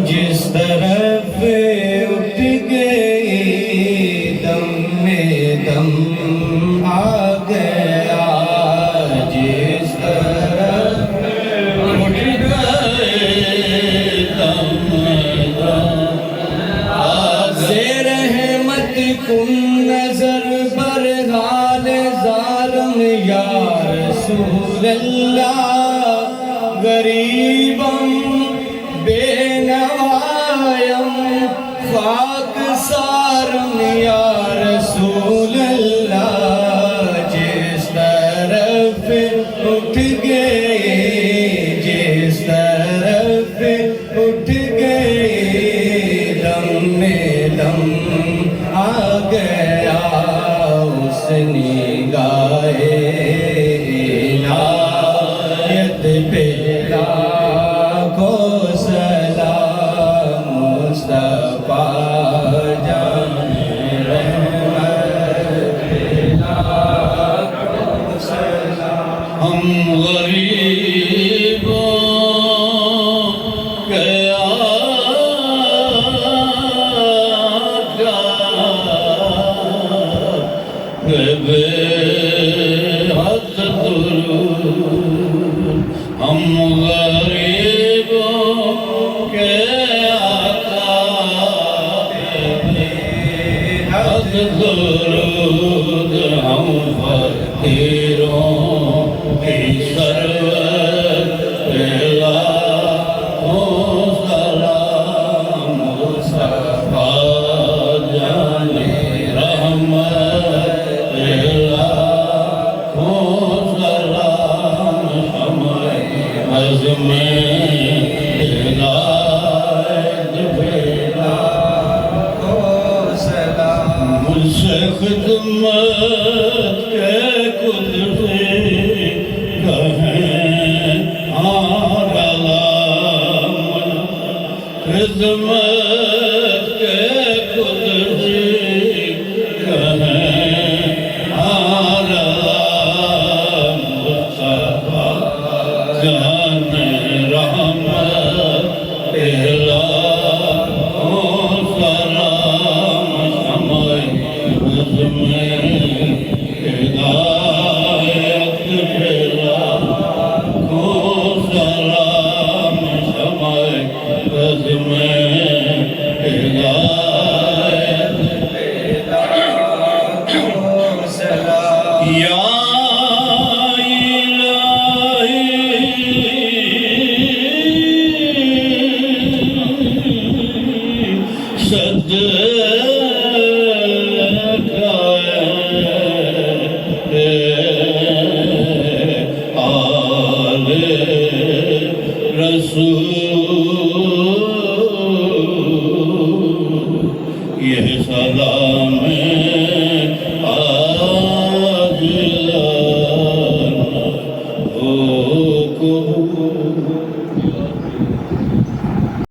जिस तरफ उठ गई दम में दम आ गया, जिस तरफ उठ गई दम में दम से रहमत कुन नजर पर हाल जालम या रसूल अल्लाह गरीबम बेनवायम खाक सारम या रसूल अल्लाह। जिस तरफ उठ गए, जिस तरफ उठ गए दम में दम आ गया, उस निगाहे इनायत पे लाखों सलाम मुस्तफा जाने रहमत पे लाखों सलाम। हम गरीबों के बेहद दुरूद, हम गरीबों के आका बेहद दुरूद, हम फकीरों की सरवत पे लाखों सलाम मुस्तफा जाने रहमत मुझसे खिदमत के कुछ कहें खिदमत के कुछ जाने रहमत पे लाखों सलाम समय में हिदायत पे लाखों सलाम समय में हिदायत पे लाखों सलाम। या सद